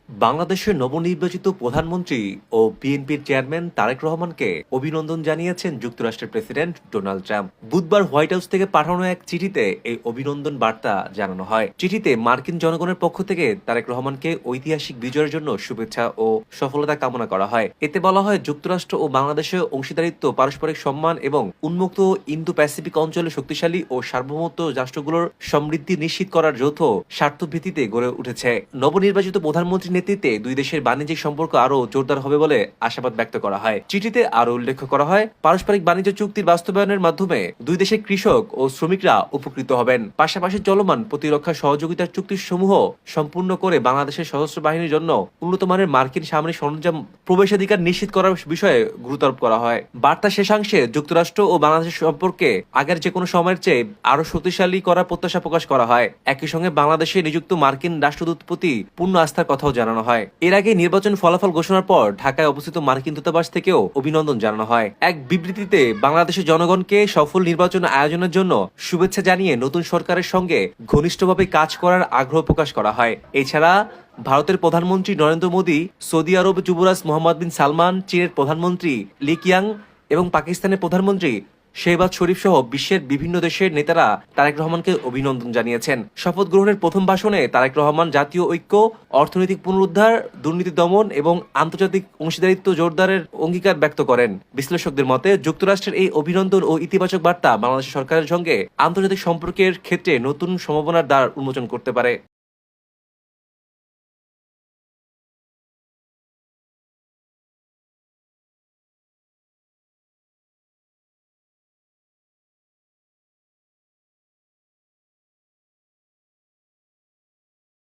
বাংলাদেশের নবনির্বাচিত প্রধানমন্ত্রী ও বিএনপির চেয়ারম্যান তারেক রহমানকে অভিনন্দন জানিয়েছেন যুক্তরাষ্ট্রের প্রেসিডেন্ট ডোনাল্ড ট্রাম্প। বুধবার হোয়াইট হাউস থেকে পাঠানো এক চিঠিতে এই অভিনন্দন বার্তা জানানো হয়। চিঠিতে মার্কিন জনগণের পক্ষ থেকে তারেক রহমানকে ঐতিহাসিক বিজয়ের জন্য শুভেচ্ছা ও সফলতা কামনা করা হয়। এতে বলা হয়, যুক্তরাষ্ট্র ও বাংলাদেশের অংশীদারিত্ব, পারস্পরিক সম্মান এবং উন্মুক্ত ইন্দো প্যাসিফিক অঞ্চলে শক্তিশালী ও সার্বভৌমত্ব রাষ্ট্রগুলোর সমৃদ্ধি নিশ্চিত করার যৌথ স্বার্থভিত্তিতে গড়ে উঠেছে। নবনির্বাচিত প্রধানমন্ত্রীর নেতৃত্বে দুই দেশের বাণিজ্যিক সম্পর্ক আরও জোরদার হবে বলে আশাবাদ ব্যক্ত করা হয়। চিঠিতে আরও উল্লেখ করা হয়, পারস্পরিক বাণিজ্য চুক্তির বাস্তবায়নের মাধ্যমে দুই দেশের কৃষক ও শ্রমিকরা উপকৃত হবেন। পাশাপাশি চলমান প্রতিরক্ষা সহযোগিতার চুক্তি সমূহ সম্পূর্ণ করে বাংলাদেশের সশস্ত্র বাহিনীর জন্য উন্নত মানের মার্কিন সামরিক সরঞ্জাম প্রবেশাধিকার নিশ্চিত করার বিষয়ে গুরুত্বারোপ করা হয়। বার্তা শেষাংশে যুক্তরাষ্ট্র ও বাংলাদেশের সম্পর্কে আগের যে কোনো সময়ের চেয়ে আরও শক্তিশালী করার প্রত্যাশা প্রকাশ করা হয়। একই সঙ্গে বাংলাদেশে নিযুক্ত মার্কিন রাষ্ট্রদূত প্রতি পূর্ণ আস্থার কথাও জানানো হয়। এর আগে নির্বাচন ফলাফল ঘোষণার পর ঢাকায় অবস্থিত মার্কিন দূতাবাস থেকেও অভিনন্দন জানানো হয়। এক বিবৃতিতে বাংলাদেশের জনগণকে সফল নির্বাচন আয়োজনের জন্য শুভেচ্ছা জানিয়ে নতুন সরকারের সঙ্গে ঘনিষ্ঠভাবে কাজ করার আগ্রহ প্রকাশ করা হয়। এছাড়া ভারতের প্রধানমন্ত্রী নরেন্দ্র মোদী, সৌদি আরব যুবরাজ মোহাম্মদ বিন সালমান, চীনের প্রধানমন্ত্রী লি কিয়াং এবং পাকিস্তানের প্রধানমন্ত্রী শেহবাজ শরীফ সহ বিশ্বের বিভিন্ন দেশের নেতারা তারেক রহমানকে অভিনন্দন জানিয়েছেন। শপথ গ্রহণের প্রথম ভাষণে তারেক রহমান জাতীয় ঐক্য, অর্থনৈতিক পুনরুদ্ধার, দুর্নীতি দমন এবং আন্তর্জাতিক অংশীদারিত্ব জোরদারের অঙ্গীকার ব্যক্ত করেন। বিশ্লেষকদের মতে, যুক্তরাষ্ট্রের এই অভিনন্দন ও ইতিবাচক বার্তা বাংলাদেশ সরকারের সঙ্গে আন্তর্জাতিক সম্পর্কের ক্ষেত্রে নতুন সম্ভাবনার দ্বার উন্মোচন করতে পারে।